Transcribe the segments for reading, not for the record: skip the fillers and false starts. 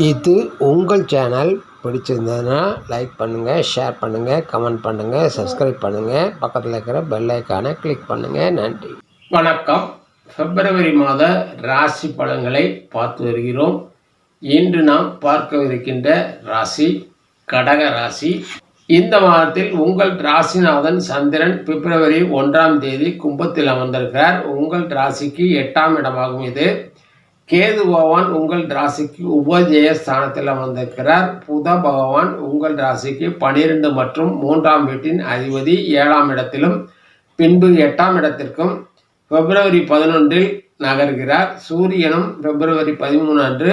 இது உங்கள் சேனல். பிடிச்சிருந்ததுன்னா லைக் பண்ணுங்கள், ஷேர் பண்ணுங்கள், கமெண்ட் பண்ணுங்கள், சப்ஸ்கிரைப் பண்ணுங்கள், பக்கத்தில் இருக்கிற பெல் ஐக்கானை கிளிக் பண்ணுங்கள். நன்றி. வணக்கம். பிப்ரவரி மாத ராசி பலன்களை பார்த்து வருகிறோம். இன்று நாம் பார்க்கவிருக்கின்ற ராசி கடக ராசி. இந்த மாதத்தில் உங்கள் ராசிநாதன் சந்திரன் பிப்ரவரி 1ஆம் தேதி கும்பத்தில் அமர்ந்திருக்கிறார். உங்கள் ராசிக்கு 8ஆம் இடமாகும். இது கேது பகவான் உங்கள் ராசிக்கு உபஜய ஸ்தானத்தில் அமர்ந்திருக்கிறார். புத பகவான் உங்கள் ராசிக்கு 12 மற்றும் 3ஆம் வீட்டின் அதிபதி 7ஆம் இடத்திலும் பின்பு 8ஆம் இடத்திற்கும் பிப்ரவரி 11இல் நகர்கிறார். சூரியனும் பிப்ரவரி 13 அன்று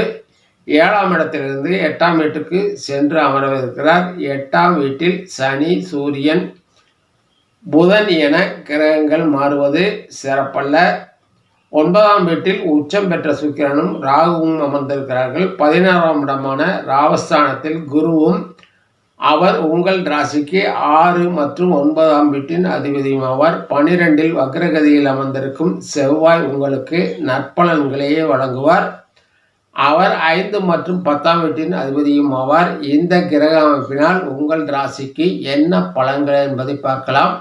7ஆம் இடத்திலிருந்து 8ஆம் வீட்டுக்கு சென்று அமரவிருக்கிறார். 8ஆம் வீட்டில் சனி, சூரியன், புதன் என கிரகங்கள் மாறுவது சிறப்பல்ல. 9ஆம் வீட்டில் உச்சம் பெற்ற சுக்கிரனும் ராகுவும் அமர்ந்திருக்கிறார்கள். 16ஆம் இடமான ராவஸ்தானத்தில் குருவும் அவர் உங்கள் ராசிக்கு 6 மற்றும் 9ஆம் வீட்டின் அதிபதியும் ஆவார். 12இல் வக்ரகதியில் அமர்ந்திருக்கும் செவ்வாய் உங்களுக்கு நற்பலன்களையே வழங்குவார். அவர் 5 மற்றும் 10ஆம் வீட்டின் அதிபதியும் ஆவார். இந்த கிரக அமைப்பினால் உங்கள் ராசிக்கு என்ன பலன்கள் என்பதை பார்க்கலாம்.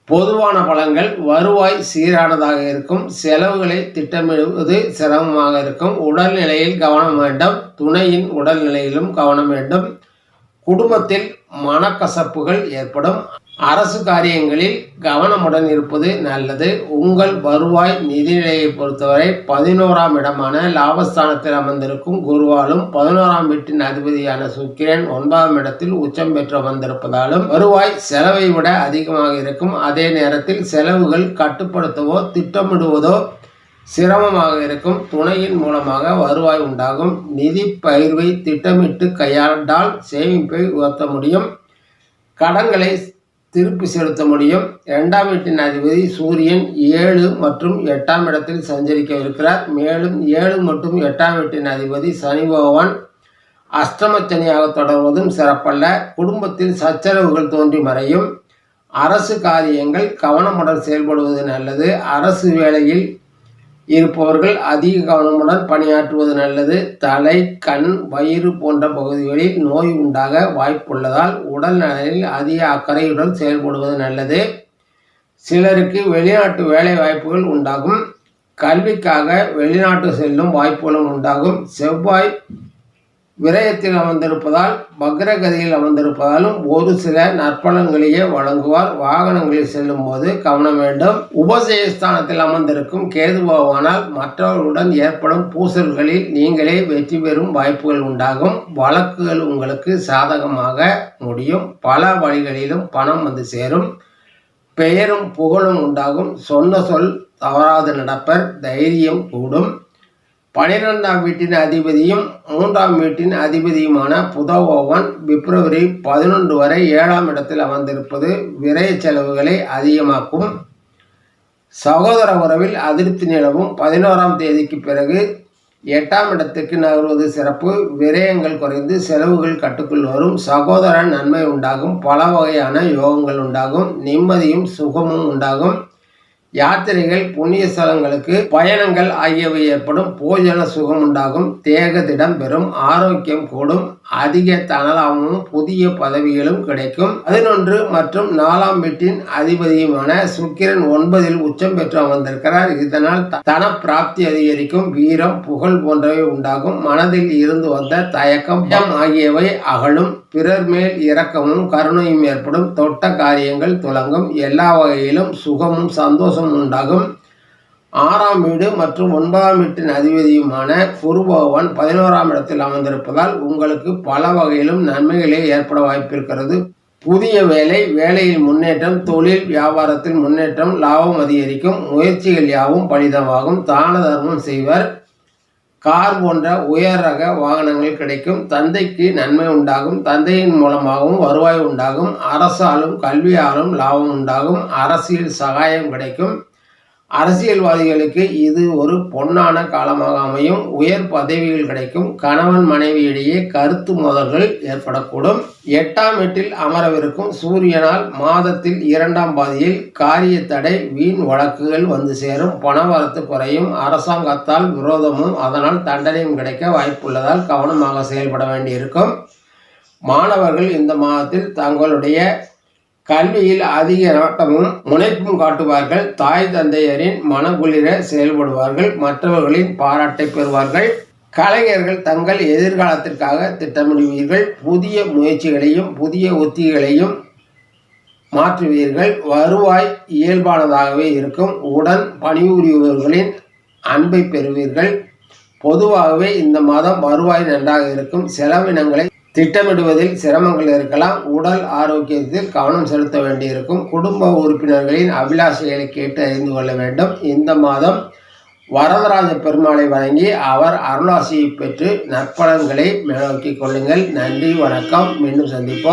பொதுவான பலன்கள்: வருவாய் சீரானதாக இருக்கும். செலவுகளை திட்டமிடுவது சிரமமாக இருக்கும். உடல்நிலையில் கவனம் வேண்டும். துணையின் உடல்நிலையிலும் கவனம் வேண்டும். குடும்பத்தில் மனக்கசப்புகள் ஏற்படும். அரசு காரியங்களில் கவனமுடன் இருப்பது நல்லது. உங்கள் வருவாய் நிதிநிலையை பொறுத்தவரை 11ஆம் இடமான லாபஸ்தானத்தில் அமர்ந்திருக்கும் குருவாலும் 11ஆம் வீட்டின் அதிபதியான சுக்கிரன் 9ஆம் இடத்தில் உச்சம் பெற்று அமர்ந்திருப்பதாலும் வருவாய் செலவை விட அதிகமாக இருக்கும். அதே நேரத்தில் செலவுகள் கட்டுப்படுத்தவோ திட்டமிடுவதோ சிரமமாக இருக்கும். துணையின் மூலமாக வருவாய் உண்டாகும். நிதி பகிர்வை திட்டமிட்டு கையாண்டால் சேமிப்பை உயர்த்த முடியும். கடன்களை திருப்பி செலுத்த முடியும். 2ஆம் வீட்டின் அதிபதி சூரியன் 7 மற்றும் 8ஆம் இடத்தில் சஞ்சரிக்கவிருக்கிறார். மேலும் 7 மற்றும் 8ஆம் வீட்டின் அதிபதி சனி பகவான் அஷ்டமச்சனியாக தொடர்வதும் சிறப்பல்ல. குடும்பத்தில் சச்சரவுகள் தோன்றி மறையும். அரசு காரியங்கள் கவனமுடன் செயல்படுவது நல்லது. அரசு வேலையில் இருப்பவர்கள் அதிக கவனமுடன் பணியாற்றுவது நல்லது. தலை, கண், வயிறு போன்ற பகுதிகளில் நோய் உண்டாக வாய்ப்புள்ளதால் உடல் நலனில் அதிக அக்கறையுடன் செயல்படுவது நல்லது. சிலருக்கு வெளிநாட்டு வேலை வாய்ப்புகள் உண்டாகும். கல்விக்காக வெளிநாட்டு செல்லும் வாய்ப்புகளும் உண்டாகும். செவ்வாய் விரயத்தில் அமர்ந்திருப்பதால் வக்ரகதியில் அமர்ந்திருப்பதாலும் ஒரு சில நற்பலன்களையே வழங்குவார். வாகனங்களில் செல்லும் போது கவனம் வேண்டும். உபஜயஸ்தானத்தில் அமர்ந்திருக்கும் கேது பகவானால் மற்றவர்களுடன் ஏற்படும் பூசல்களில் நீங்களே வெற்றி பெறும் வாய்ப்புகள் உண்டாகும். வழக்குகள் உங்களுக்கு சாதகமாக முடியும். பல வழிகளிலும் பணம் வந்து சேரும். பெயரும் புகழும் உண்டாகும். சொன்ன சொல் தவறாது நடப்பர். தைரியம் கூடும். 12ஆம் வீட்டின் அதிபதியும் 3ஆம் வீட்டின் அதிபதியுமான புத பகவான் பிப்ரவரி 11 வரை 7ஆம் இடத்தில் அமர்ந்திருப்பது விரய செலவுகளை அதிகமாக்கும். சகோதர உறவில் அதிருப்தி நிலவும். 11ஆம் தேதிக்கு பிறகு 8ஆம் இடத்துக்கு நகர்வது சிறப்பு. விரயங்கள் குறைந்து செலவுகள் கட்டுக்குள் வரும். சகோதர நன்மை உண்டாகும். பல வகையான யோகங்கள் உண்டாகும். நிம்மதியும் சுகமும் உண்டாகும். யாத்திரைகள், புண்ணிய ஸ்தலங்களுக்கு பயணங்கள் ஆகியவை ஏற்படும். போஜன சுகம் உண்டாகும். தேக திடம் பெறும். ஆரோக்கியம் கூடும். அதிக தனலாமும் புதிய பதவிகளும் கிடைக்கும். 11 மற்றும் 4ஆம் வீட்டின் அதிபதியுமான சுக்கிரன் 9இல் உச்சம் பெற்று அமர்ந்திருக்கிறார். இதனால் தன பிராப்தி அதிகரிக்கும். வீரம், புகழ் போன்றவை உண்டாகும். மனதில் இருந்து வந்த தயக்கம் ஆகியவை அகலும். பிறர் மேல் இரக்கமும் கருணையும் ஏற்படும். தொட்ட காரியங்கள் துலங்கும். எல்லா வகையிலும் சுகமும் சந்தோஷமும் உண்டாகும். 6ஆம் வீடு மற்றும் 9ஆம் வீட்டின் அதிபதியுமான குரு பகவான் 11ஆம் இடத்தில் அமர்ந்திருப்பதால் உங்களுக்கு பல வகையிலும் நன்மைகளே ஏற்பட வாய்ப்பிருக்கிறது. புதிய வேலையில் முன்னேற்றம், தொழில் வியாபாரத்தில் முன்னேற்றம், லாபம் அதிகரிக்கும். முயற்சிகள் யாவும் பலிதமாகும். தான தர்மம் செய்வர். கார் போன்ற உயர் ரக வாகனங்கள் கிடைக்கும். தந்தைக்கு நன்மை உண்டாகும். தந்தையின் மூலமாகவும் வருவாய் உண்டாகும். அரசாலும் கல்வியாலும் லாபம் உண்டாகும். அரசியல் சகாயம் கிடைக்கும். அரசியல்வாதிகளுக்கு இது ஒரு பொன்னான காலமாக அமையும். உயர் பதவிகள் கிடைக்கும். கணவன் மனைவியிடையே கருத்து மோதல்கள் ஏற்படக்கூடும். 8ஆம் வீட்டில் அமரவிருக்கும் சூரியனால் மாதத்தில் 2ஆம் பாதியில் காரிய தடை, வீண் வழக்குகள் வந்து சேரும். பணவரத்து குறையும். அரசாங்கத்தால் விரோதமும் அதனால் தண்டனையும் கிடைக்க வாய்ப்புள்ளதால் கவனமாக செயல்பட வேண்டியிருக்கும். மாணவர்கள் இந்த மாதத்தில் தங்களுடைய கல்வியில் அதிக நாட்டமும் முனைப்பும் காட்டுவார்கள். தாய் தந்தையரின் மனக்குளிர செயல்படுவார்கள். மற்றவர்களின் பாராட்டை பெறுவார்கள். கலைஞர்கள் தங்கள் எதிர்காலத்திற்காக திட்டமிடுவீர்கள். புதிய முயற்சிகளையும் புதிய உத்திகளையும் மாற்றுவீர்கள். வருவாய் இயல்பானதாகவே இருக்கும். உடன் பணிபுரிபவர்களின் அன்பை பெறுவீர்கள். பொதுவாகவே இந்த மாதம் வருவாய் நன்றாக இருக்கும். செலவினங்களை திட்டமிடுவதில் சிரமங்கள் இருக்கலாம். உடல் ஆரோக்கியத்தில் கவனம் செலுத்த வேண்டியிருக்கும். குடும்ப உறுப்பினர்களின் அபிலாஷைகளை கேட்டு அறிந்து கொள்ள வேண்டும். இந்த மாதம் வரதராஜ பெருமாளை வணங்கி அவர் அருளாசியை பெற்று நற்பலன்களை மேலோக்கிக் கொள்ளுங்கள். நன்றி, வணக்கம். மீண்டும் சந்திப்போம்.